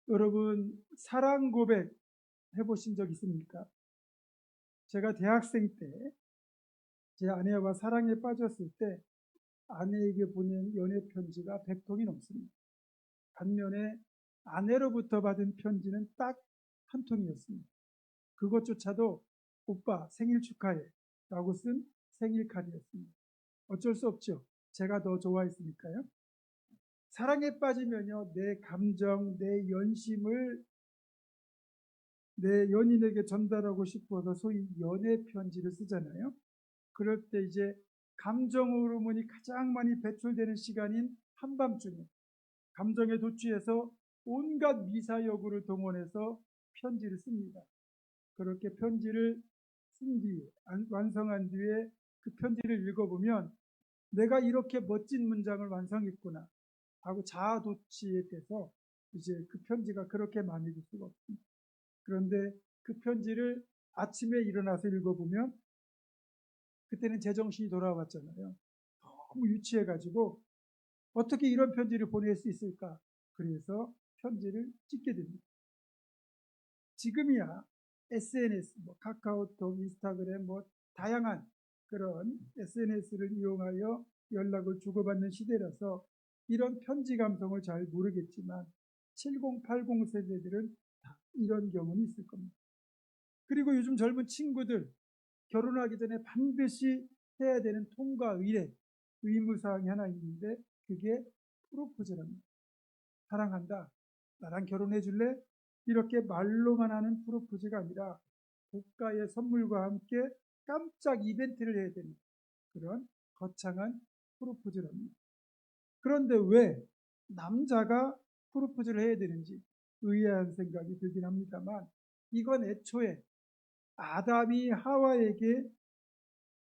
여러분, 사랑 고백 해보신 적 있습니까? 제가 대학생 때 제 아내와 사랑에 빠졌을 때 아내에게 보낸 연애 편지가 100통이 넘습니다. 반면에 아내로부터 받은 편지는 딱 한 통이었습니다. 그것조차도 오빠 생일 축하해 라고 쓴 생일 카드였습니다. 어쩔 수 없죠. 제가 더 좋아했으니까요. 사랑에 빠지면요, 내 감정, 내 연심을 내 연인에게 전달하고 싶어서 소위 연애 편지를 쓰잖아요. 그럴 때 이제 감정 호르몬이 가장 많이 배출되는 시간인 한밤중에 감정에 도취해서 온갖 미사여구를 동원해서 편지를 씁니다. 그렇게 편지를 쓴 뒤에, 완성한 뒤에 그 편지를 읽어보면 내가 이렇게 멋진 문장을 완성했구나 하고 자아도취에 돼서 이제 그 편지가 그렇게 마음에 들 수가 없습니다. 그런데 그 편지를 아침에 일어나서 읽어보면 그때는 제정신이 돌아왔잖아요. 너무 유치해가지고 어떻게 이런 편지를 보낼 수 있을까? 그래서 편지를 찍게 됩니다. 지금이야 SNS, 카카오톡, 인스타그램, 다양한 그런 SNS를 이용하여 연락을 주고받는 시대라서 이런 편지 감성을 잘 모르겠지만 70, 80 세대들은 다 이런 경험이 있을 겁니다. 그리고 요즘 젊은 친구들 결혼하기 전에 반드시 해야 되는 통과 의례, 의무사항이 하나 있는데 그게 프로포즈랍니다. 사랑한다, 나랑 결혼해 줄래? 이렇게 말로만 하는 프로포즈가 아니라 고가의 선물과 함께 깜짝 이벤트를 해야 되는 그런 거창한 프로포즈랍니다. 그런데 왜 남자가 프로포즈를 해야 되는지 의아한 생각이 들긴 합니다만 이건 애초에 아담이 하와에게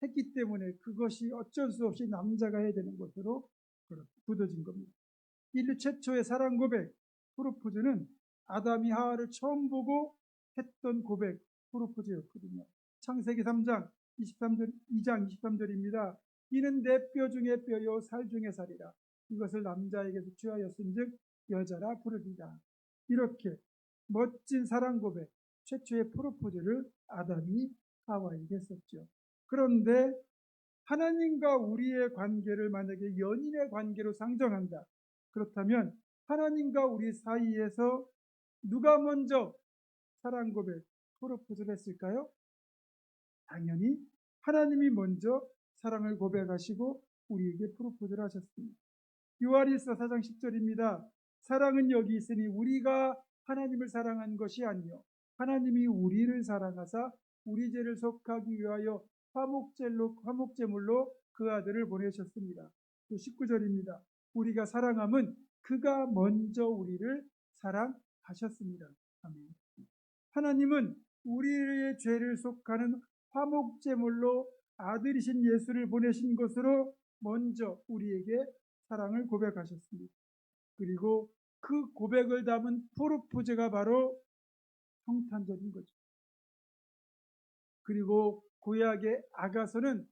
했기 때문에 그것이 어쩔 수 없이 남자가 해야 되는 것으로 굳어진 겁니다. 인류 최초의 사랑 고백, 프로포즈는 아담이 하와를 처음 보고 했던 고백, 프로포즈였거든요. 창세기 3장 23절, 2장 23절입니다. 이는 내 뼈 중에 뼈요 살 중에 살이라. 이것을 남자에게서 취하였은즉 여자라 부르리라. 이렇게 멋진 사랑 고백, 최초의 프로포즈를 아담이 하와에게 했었죠. 그런데 하나님과 우리의 관계를 만약에 연인의 관계로 상정한다. 그렇다면 하나님과 우리 사이에서 누가 먼저 사랑 고백, 프로포즈를 했을까요? 당연히 하나님이 먼저 사랑을 고백하시고 우리에게 프로포즈를 하셨습니다. 요한일서 4장 10절입니다. 사랑은 여기 있으니 우리가 하나님을 사랑한 것이 아니요 하나님이 우리를 사랑하사 우리 죄를 속하기 위하여 화목제물로 그 아들을 보내셨습니다. 또 19절입니다. 우리가 사랑함은 그가 먼저 우리를 사랑하셨습니다. 아멘. 하나님은 우리의 죄를 속하는 화목제물로 아들이신 예수를 보내신 것으로 먼저 우리에게 사랑을 고백하셨습니다. 그리고 그 고백을 담은 프로포즈가 바로 성탄절인 거죠. 그리고 구약의 아가서는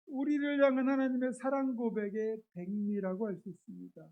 우리를 향한 하나님의 사랑 고백의 백미라고 할 수 있습니다.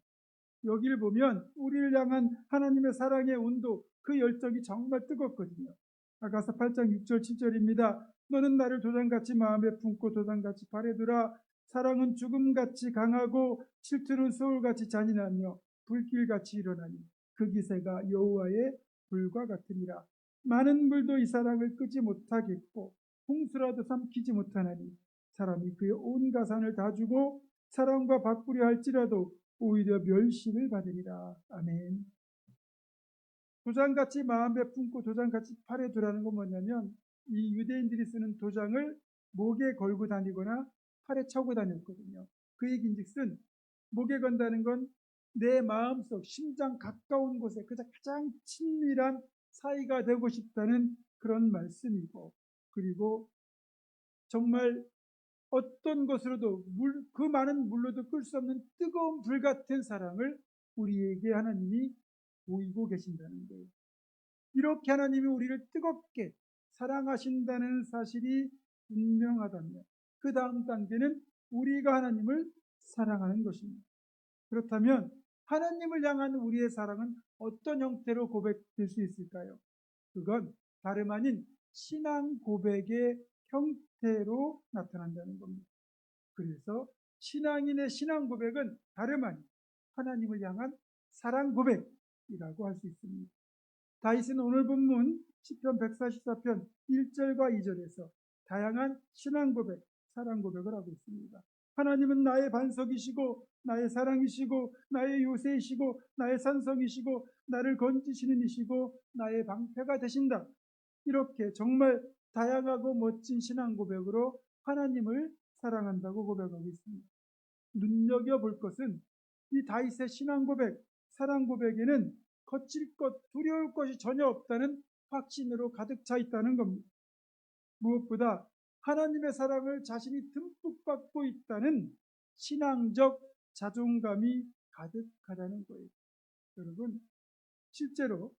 여기를 보면 우리를 향한 하나님의 사랑의 온도, 그 열정이 정말 뜨겁거든요. 아가서 8장 6절 7절입니다. 너는 나를 도장같이 마음에 품고 도장같이 발에 두라. 사랑은 죽음같이 강하고 질투는 소울같이 잔인하며 불길같이 일어나니 그 기세가 여호와의 불과 같으니라. 많은 물도 이 사랑을 끄지 못하겠고 홍수라도 삼키지 못하나니 사람이 그의 온 가산을 다 주고 사랑과 바꾸려 할지라도 오히려 멸시를 받으리라. 아멘. 도장같이 마음에 품고 도장같이 팔에 두라는 건 뭐냐면 이 유대인들이 쓰는 도장을 목에 걸고 다니거나 팔에 차고 다녔거든요. 그 얘기인즉슨 목에 건다는 건 내 마음속 심장 가까운 곳에 가장 친밀한 사이가 되고 싶다는 그런 말씀이고, 그리고 정말 어떤 것으로도 그 많은 물로도 끌 수 없는 뜨거운 불 같은 사랑을 우리에게 하나님이 보이고 계신다는 거예요. 이렇게 하나님이 우리를 뜨겁게 사랑하신다는 사실이 분명하다면 그 다음 단계는 우리가 하나님을 사랑하는 것입니다. 그렇다면 하나님을 향한 우리의 사랑은 어떤 형태로 고백될 수 있을까요? 그건 다름 아닌 신앙 고백의 형태로 나타난다는 겁니다. 그래서 신앙인의 신앙 고백은 다름 아닌 하나님을 향한 사랑 고백이라고 할 수 있습니다. 다윗은 오늘 본문 시편 144편 1절과 2절에서 다양한 신앙 고백, 사랑 고백을 하고 있습니다. 하나님은 나의 반석이시고 나의 사랑이시고 나의 요새이시고 나의 산성이시고 나를 건지시는 이시고 나의 방패가 되신다. 이렇게 정말 다양하고 멋진 신앙 고백으로 하나님을 사랑한다고 고백하고 있습니다. 눈여겨볼 것은 이 다윗의 신앙 고백, 사랑 고백에는 거칠 것, 두려울 것이 전혀 없다는 확신으로 가득 차 있다는 겁니다. 무엇보다 하나님의 사랑을 자신이 듬뿍 받고 있다는 신앙적 자존감이 가득하다는 거예요. 여러분, 실제로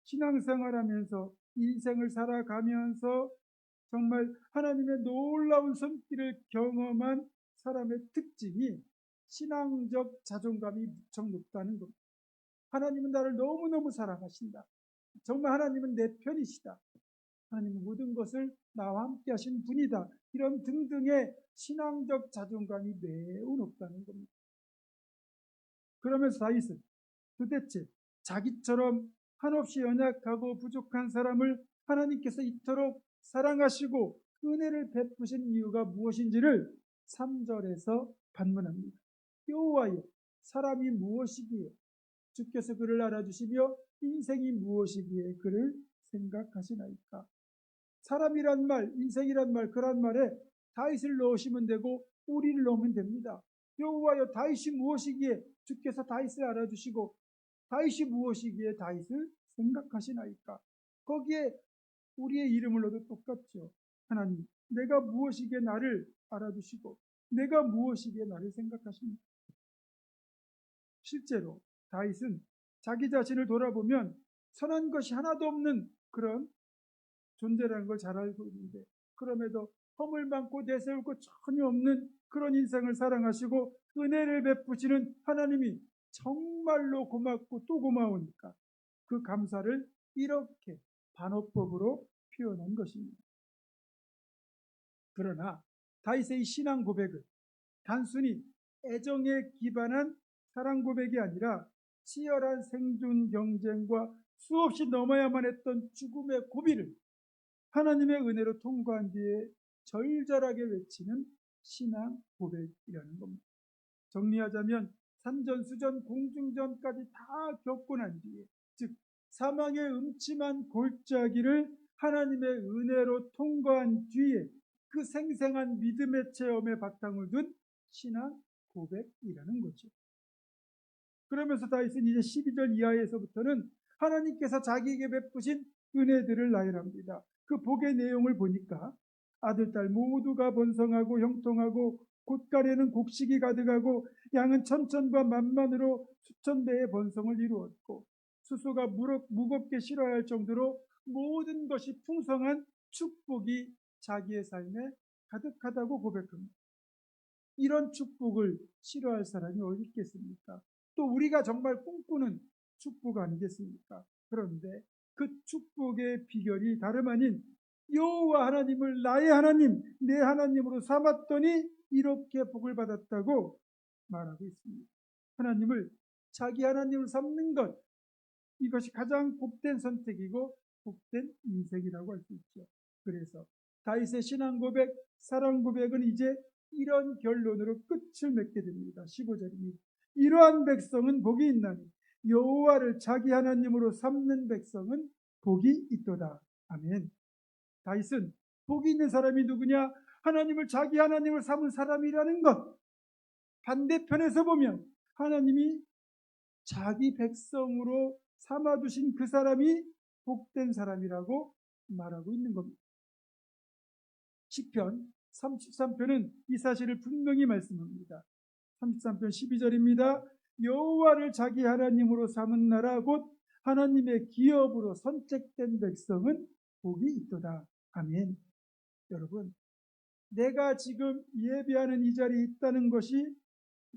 신앙생활하면서 인생을 살아가면서 정말 하나님의 놀라운 손길을 경험한 사람의 특징이 신앙적 자존감이 무척 높다는 겁니다. 하나님은 나를 너무너무 사랑하신다. 정말 하나님은 내 편이시다. 하나님은 모든 것을 나와 함께 하신 분이다. 이런 등등의 신앙적 자존감이 매우 높다는 겁니다. 그러면서 다윗은 도대체 자기처럼 한없이 연약하고 부족한 사람을 하나님께서 이토록 사랑하시고 은혜를 베푸신 이유가 무엇인지를 3절에서 반문합니다. 여호와여, 사람이 무엇이기에 주께서 그를 알아주시며 인생이 무엇이기에 그를 생각하시나이까. 사람이란 말, 인생이란 말, 그런 말에 다윗을 넣으시면 되고 우리를 넣으면 됩니다. 여호와여, 다윗이 무엇이기에 주께서 다윗을 알아주시고 다윗이 무엇이기에 다윗을 생각하시나이까. 거기에 우리의 이름을 넣어도 똑같죠. 하나님, 내가 무엇이기에 나를 알아주시고 내가 무엇이기에 나를 생각하십니까? 실제로 다윗은 자기 자신을 돌아보면 선한 것이 하나도 없는 그런 존재라는 걸 잘 알고 있는데, 그럼에도 허물 많고 내세울 것 전혀 없는 그런 인생을 사랑하시고 은혜를 베푸시는 하나님이 정말로 고맙고 또 고마우니까 그 감사를 이렇게 반어법으로 표현한 것입니다. 그러나 다윗의 이 신앙 고백은 단순히 애정에 기반한 사랑 고백이 아니라 치열한 생존 경쟁과 수없이 넘어야만 했던 죽음의 고비를 하나님의 은혜로 통과한 뒤에 절절하게 외치는 신앙 고백이라는 겁니다. 정리하자면 산전수전 공중전까지 다 겪고 난 뒤에, 즉 사망의 음침한 골짜기를 하나님의 은혜로 통과한 뒤에 그 생생한 믿음의 체험에 바탕을 둔 신앙 고백이라는 거죠. 그러면서 다윗은 이제 12절 이하에서부터는 하나님께서 자기에게 베푸신 은혜들을 나열합니다. 그 복의 내용을 보니까 아들, 딸 모두가 번성하고 형통하고 곳간에는 곡식이 가득하고 양은 천천과 만만으로 수천 배의 번성을 이루었고 수소가 무겁게 실어야 할 정도로 모든 것이 풍성한 축복이 자기의 삶에 가득하다고 고백합니다. 이런 축복을 싫어할 사람이 어디 있겠습니까? 또 우리가 정말 꿈꾸는 축복 아니겠습니까? 그런데 그 축복의 비결이 다름 아닌 여호와 하나님을 나의 하나님, 내 하나님으로 삼았더니 이렇게 복을 받았다고 말하고 있습니다. 하나님을 자기 하나님을 삼는 것, 이것이 가장 복된 선택이고 복된 인생이라고 할 수 있죠. 그래서 다윗의 신앙 고백, 사랑 고백은 이제 이런 결론으로 끝을 맺게 됩니다. 15절입니다. 이러한 백성은 복이 있나니 여호와를 자기 하나님으로 삼는 백성은 복이 있도다. 아멘. 다윗은 복이 있는 사람이 누구냐? 하나님을 자기 하나님을 삼은 사람이라는 것. 반대편에서 보면 하나님이 자기 백성으로 삼아두신 그 사람이 복된 사람이라고 말하고 있는 겁니다. 시편 33편은 이 사실을 분명히 말씀합니다. 33편 12절입니다. 여호와를 자기 하나님으로 삼은 나라 곧 하나님의 기업으로 선택된 백성은 복이 있도다. 아멘. 여러분, 내가 지금 예배하는 이 자리에 있다는 것이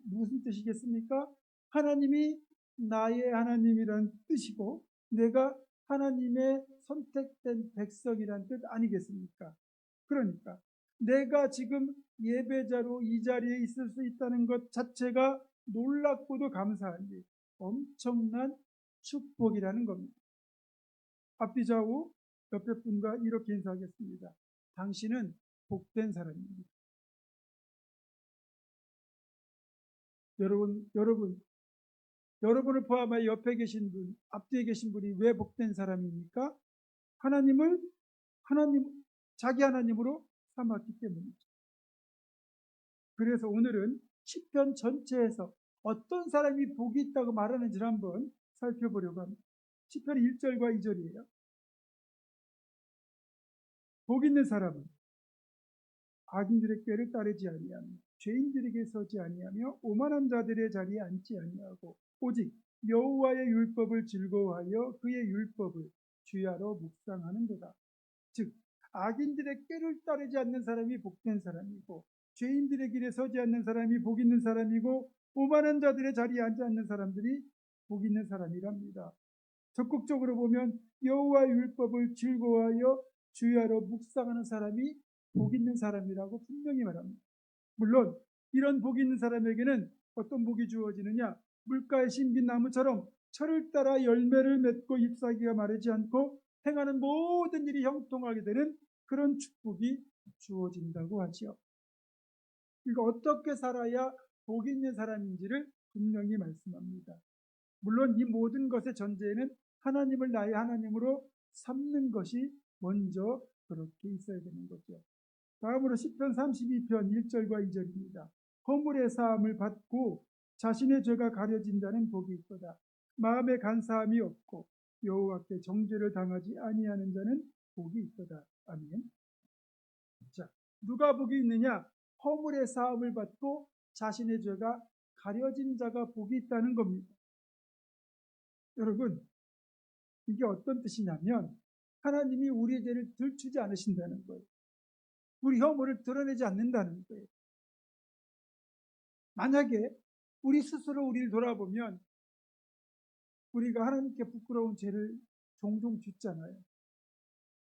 무슨 뜻이겠습니까? 하나님이 나의 하나님이란 뜻이고 내가 하나님의 선택된 백성이란 뜻 아니겠습니까? 그러니까 내가 지금 예배자로 이 자리에 있을 수 있다는 것 자체가 놀랍고도 감사한 일, 엄청난 축복이라는 겁니다. 앞뒤 좌우 옆에 분과 이렇게 인사하겠습니다. 당신은 복된 사람입니다. 여러분을 포함하여 옆에 계신 분, 앞뒤에 계신 분이 왜 복된 사람입니까? 자기 하나님으로 삼았기 때문이죠. 그래서 오늘은 시편 전체에서 어떤 사람이 복이 있다고 말하는지를 한번 살펴보려고 합니다. 시편 1절과 2절이에요. 복 있는 사람은 악인들의 꾀를 따르지 아니하며 죄인들에게 서지 아니하며 오만한 자들의 자리에 앉지 아니하고 오직 여호와의 율법을 즐거워하여 그의 율법을 주야로 묵상하는도다. 즉 악인들의 꾀를 따르지 않는 사람이 복된 사람이고 죄인들의 길에 서지 않는 사람이 복 있는 사람이고 오만한 자들의 자리에 앉지 않는 사람들이 복 있는 사람이랍니다. 적극적으로 보면 여호와의 율법을 즐거워하여 주야로 묵상하는 사람이 복 있는 사람이라고 분명히 말합니다. 물론 이런 복 있는 사람에게는 어떤 복이 주어지느냐? 물가에 심긴 나무처럼 철을 따라 열매를 맺고 잎사귀가 마르지 않고 행하는 모든 일이 형통하게 되는 그런 축복이 주어진다고 하지요. 그러니까 어떻게 살아야 복 있는 사람인지를 분명히 말씀합니다. 물론 이 모든 것의 전제에는 하나님을 나의 하나님으로 삼는 것이 먼저 그렇게 있어야 되는 거죠. 다음으로 시편 32편 1절과 2절입니다. 허물의 사함을 받고 자신의 죄가 가려진다는 복이 있도다. 마음에 간사함이 없고 여호와께 정죄를 당하지 아니하는 자는 복이 있도다. 아멘. 자, 누가 복이 있느냐? 허물의 사함을 받고 자신의 죄가 가려진 자가 복이 있다는 겁니다. 여러분, 이게 어떤 뜻이냐면 하나님이 우리의 죄를 들추지 않으신다는 거예요. 우리 허물을 드러내지 않는다는 거예요. 만약에 우리 스스로 우리를 돌아보면 우리가 하나님께 부끄러운 죄를 종종 짓잖아요.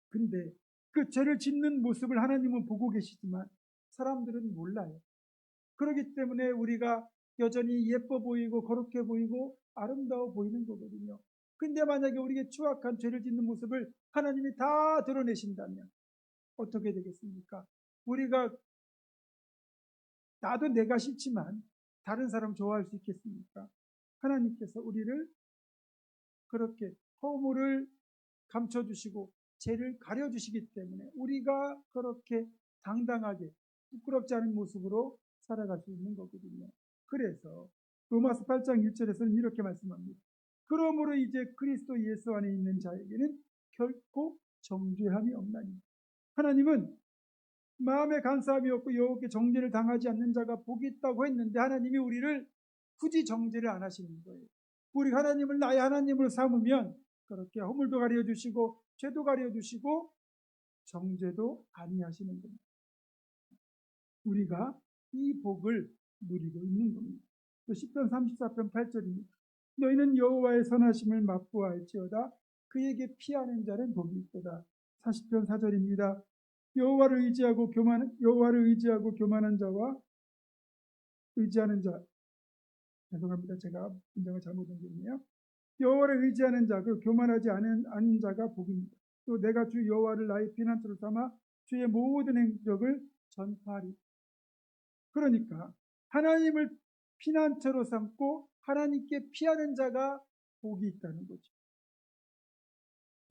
근데 그 죄를 짓는 모습을 하나님은 보고 계시지만 사람들은 몰라요. 그렇기 때문에 우리가 여전히 예뻐 보이고 거룩해 보이고 아름다워 보이는 거거든요. 근데 만약에 우리가 추악한 죄를 짓는 모습을 하나님이 다 드러내신다면 어떻게 되겠습니까? 우리가 나도 내가 싫지만 다른 사람 좋아할 수 있겠습니까? 하나님께서 우리를 그렇게 허물을 감춰주시고 죄를 가려주시기 때문에 우리가 그렇게 당당하게 부끄럽지 않은 모습으로 살아갈 수 있는 거거든요. 그래서 로마서 8장 1절에서는 이렇게 말씀합니다. 그러므로 이제 그리스도 예수 안에 있는 자에게는 결코 정죄함이 없나니. 하나님은 마음에 간사함이 없고 여호와께 정죄를 당하지 않는 자가 복이 있다고 했는데 하나님이 우리를 굳이 정죄를 안 하시는 거예요. 우리 하나님을 나의 하나님으로 삼으면 그렇게 허물도 가려주시고 죄도 가려주시고 정죄도 아니하시는 겁니다. 우리가 이 복을 누리고 있는 겁니다. 또 시편 34편 8절입니다. 너희는 여호와의 선하심을 맛보아할지어다 그에게 피하는 자는 복이 있도다. 40편 4절입니다. 여호와를 의지하고 교만한 자와 의지하는 자, 죄송합니다. 제가 문장을 잘못 옮겼네요. 여호와를 의지하는 자, 그 교만하지 않은 자가 복입니다. 또 내가 주 여호와를 나의 피난처로 삼아 주의 모든 행적을 전파하리. 그러니까 하나님을 피난처로 삼고 하나님께 피하는 자가 복이 있다는 거죠.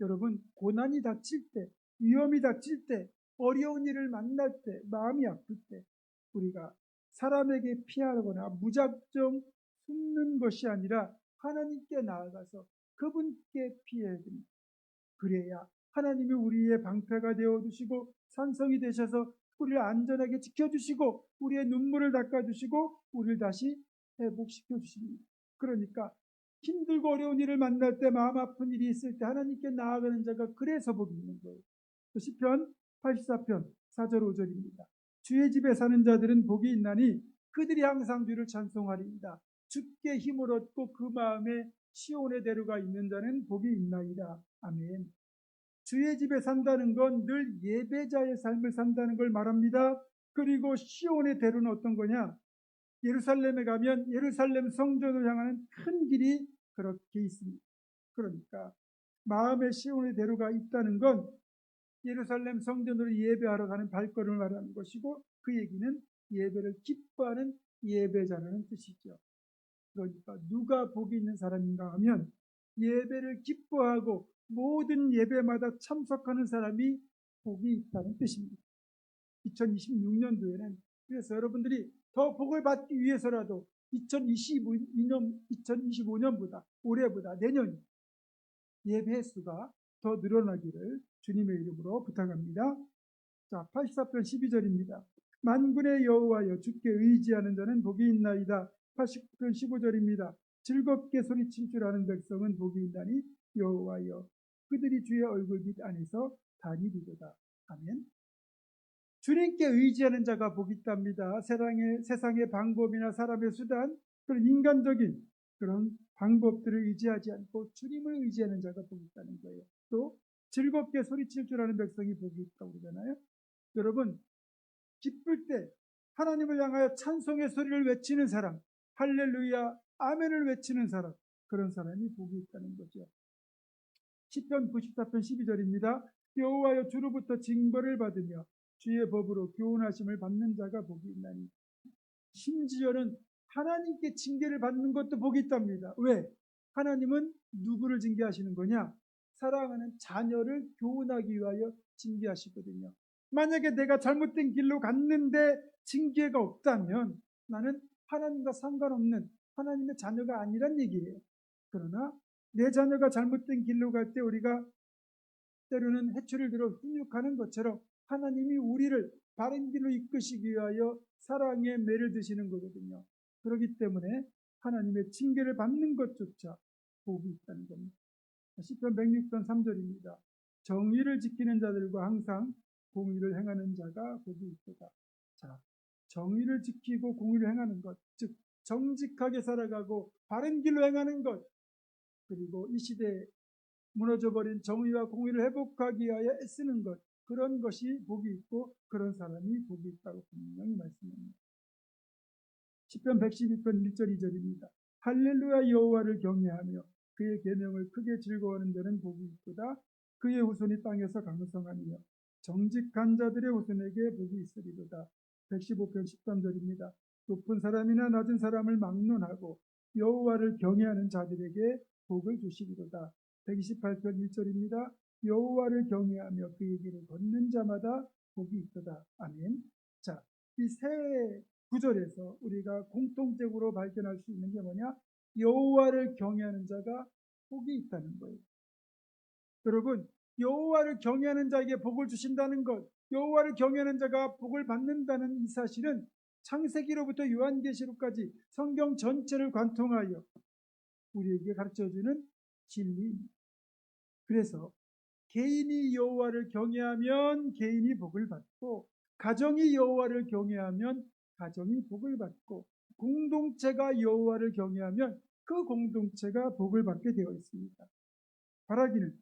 여러분, 고난이 닥칠 때, 위험이 닥칠 때, 어려운 일을 만날 때, 마음이 아플 때 우리가 사람에게 피하거나 무작정 숨는 것이 아니라 하나님께 나아가서 그분께 피해야 됩니다. 그래야 하나님이 우리의 방패가 되어주시고 산성이 되셔서 우리를 안전하게 지켜주시고 우리의 눈물을 닦아주시고 우리를 다시 회복시켜 주십니다. 그러니까 힘들고 어려운 일을 만날 때, 마음 아픈 일이 있을 때 하나님께 나아가는 자가 그래서 복이 있는 거예요. 시편 84편 4절 5절입니다. 주의 집에 사는 자들은 복이 있나니 그들이 항상 주를 찬송하리이다. 주께 힘을 얻고 그 마음에 시온의 대로가 있는 자는 복이 있나이다. 아멘. 주의 집에 산다는 건 늘 예배자의 삶을 산다는 걸 말합니다. 그리고 시온의 대로는 어떤 거냐? 예루살렘에 가면 예루살렘 성전을 향하는 큰 길이 그렇게 있습니다. 그러니까 마음의 시온의 대로가 있다는 건 예루살렘 성전으로 예배하러 가는 발걸음을 말하는 것이고, 그 얘기는 예배를 기뻐하는 예배자라는 뜻이죠. 그러니까 누가 복이 있는 사람인가 하면 예배를 기뻐하고 모든 예배마다 참석하는 사람이 복이 있다는 뜻입니다. 2026년도에는 그래서 여러분들이 더 복을 받기 위해서라도 2025년보다 올해보다 내년 예배 횟수가 더 늘어나기를 주님의 이름으로 부탁합니다. 자, 84편 12절입니다. 만군의 여호와여, 주께 의지하는 자는 복이 있나이다. 89편 15절입니다. 즐겁게 소리칠 줄 아는 백성은 복이 있나니 여호와여, 그들이 주의 얼굴빛 안에서 다니리로다. 아멘. 주님께 의지하는 자가 복이 있답니다. 세상의 방법이나 사람의 수단, 그런 인간적인 그런 방법들을 의지하지 않고 주님을 의지하는 자가 복이 있다는 거예요. 또 즐겁게 소리칠 줄 아는 백성이 복이 있다고 그러잖아요. 여러분, 기쁠 때 하나님을 향하여 찬송의 소리를 외치는 사람, 할렐루야, 아멘을 외치는 사람, 그런 사람이 복이 있다는 거죠. 시편 94편 12절입니다. 여호와여, 주로부터 징벌을 받으며 주의 법으로 교훈하심을 받는 자가 복이 있나니. 심지어는 하나님께 징계를 받는 것도 복이 있답니다. 왜? 하나님은 누구를 징계하시는 거냐? 사랑하는 자녀를 교훈하기 위하여 징계하시거든요. 만약에 내가 잘못된 길로 갔는데 징계가 없다면 나는 하나님과 상관없는 하나님의 자녀가 아니란 얘기예요. 그러나 내 자녀가 잘못된 길로 갈 때 우리가 때로는 해초를 들어 훈육하는 것처럼 하나님이 우리를 바른 길로 이끄시기 위하여 사랑의 매를 드시는 거거든요. 그렇기 때문에 하나님의 징계를 받는 것조차 복이 있다는 겁니다. 시편 106편 3절입니다. 정의를 지키는 자들과 항상 공의를 행하는 자가 복이 있도다. 자, 정의를 지키고 공의를 행하는 것, 즉 정직하게 살아가고 바른 길로 행하는 것, 그리고 이 시대에 무너져버린 정의와 공의를 회복하기 위하여 애쓰는 것, 그런 것이 복이 있고 그런 사람이 복이 있다고 분명히 말씀합니다. 시편 112편 1절 2절입니다. 할렐루야, 여호와를 경외하며 그의 계명을 크게 즐거워하는 자는 복이 있도다. 그의 후손이 땅에서 강성하며 정직한 자들의 후손에게 복이 있으리로다. 115편 13절입니다. 높은 사람이나 낮은 사람을 막론하고 여호와를 경외하는 자들에게 복을 주시리로다. 128편 1절입니다. 여호와를 경외하며 그의 길을 걷는 자마다 복이 있도다. 아멘. 자, 이 세 구절에서 우리가 공통적으로 발견할 수 있는 게 뭐냐? 여호와를 경외하는 자가 복이 있다는 거예요. 여러분, 여호와를 경외하는 자에게 복을 주신다는 것, 여호와를 경외하는 자가 복을 받는다는 이 사실은 창세기로부터 요한계시록까지 성경 전체를 관통하여 우리에게 가르쳐주는 진리입니다. 그래서 개인이 여호와를 경외하면 개인이 복을 받고, 가정이 여호와를 경외하면 가정이 복을 받고, 공동체가 여호와를 경외하면 그 공동체가 복을 받게 되어 있습니다. 바라기는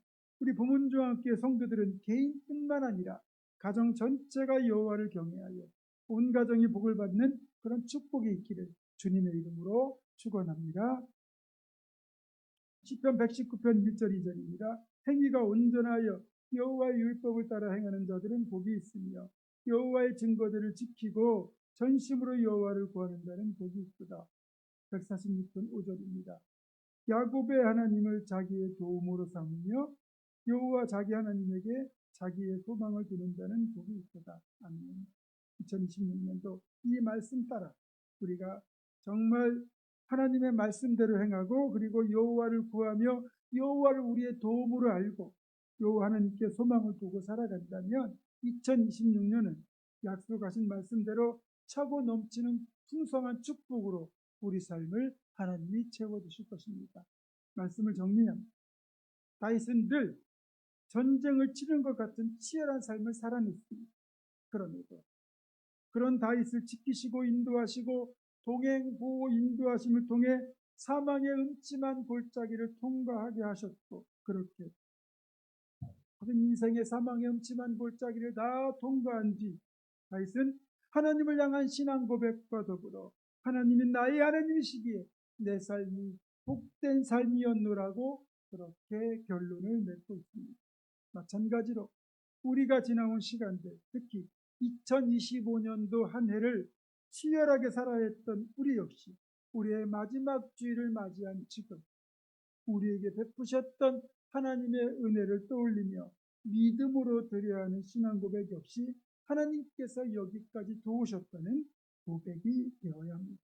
우리 부모님과 함께 성도들은 개인뿐만 아니라 가정 전체가 여호와를 경외하여 온 가정이 복을 받는 그런 축복이 있기를 주님의 이름으로 축원합니다. 시편 119편 1절 2절입니다. 행위가 온전하여 여호와의 율법을 따라 행하는 자들은 복이 있으며 여호와의 증거들을 지키고 전심으로 여호와를 구하는 자는 복이 있도다. 146편 5절입니다. 야곱의 하나님을 자기의 도움으로 삼으며 여호와 자기 하나님에게 자기의 소망을 두는 자는 복이 있도다. 아멘. 2026년도 이 말씀 따라 우리가 정말 하나님의 말씀대로 행하고, 그리고 여호와를 구하며 여호와를 우리의 도움으로 알고 여호와 하나님께 소망을 두고 살아간다면 2026년은 약속하신 말씀대로 차고 넘치는 풍성한 축복으로 우리 삶을 하나님이 채워주실 것입니다. 말씀을 정리합니다. 다윗은 늘 전쟁을 치른 것 같은 치열한 삶을 살아냈습니다. 그럼에도 그런 다윗을 지키시고 인도하시고 동행, 보호, 인도하심을 통해 사망의 음침한 골짜기를 통과하게 하셨고, 그렇게 그런 인생의 사망의 음침한 골짜기를 다 통과한 뒤 다윗은 하나님을 향한 신앙 고백과 더불어 하나님이 나의 하나님이시기에 내 삶이 복된 삶이었노라고 그렇게 결론을 맺고 있습니다. 마찬가지로 우리가 지나온 시간들, 특히 2025년도 한 해를 치열하게 살아야 했던 우리 역시 우리의 마지막 주일을 맞이한 지금 우리에게 베푸셨던 하나님의 은혜를 떠올리며 믿음으로 드려야 하는 신앙 고백 역시 하나님께서 여기까지 도우셨다는 고백이 되어야 합니다.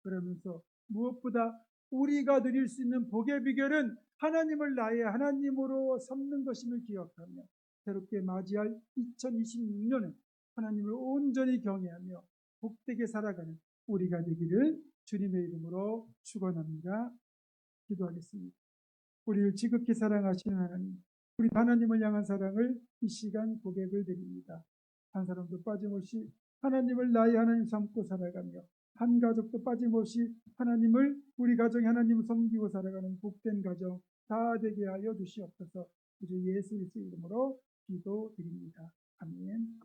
그러면서 무엇보다 우리가 드릴 수 있는 복의 비결은 하나님을 나의 하나님으로 삼는 것임을 기억하며 새롭게 맞이할 2026년은 하나님을 온전히 경외하며 복되게 살아가는 우리가 되기를 주님의 이름으로 축원합니다. 기도하겠습니다. 우리를 지극히 사랑하시는 하나님, 우리 하나님을 향한 사랑을 이 시간 고백을 드립니다. 한 사람도 빠짐없이 하나님을 나의 하나님 삼고 살아가며 한 가족도 빠짐없이 하나님을 우리 가정이 하나님을 섬기고 살아가는 복된 가정 다 되게 하여 주시옵소서. 주 예수 그리스도의 이름으로 기도드립니다. 아멘.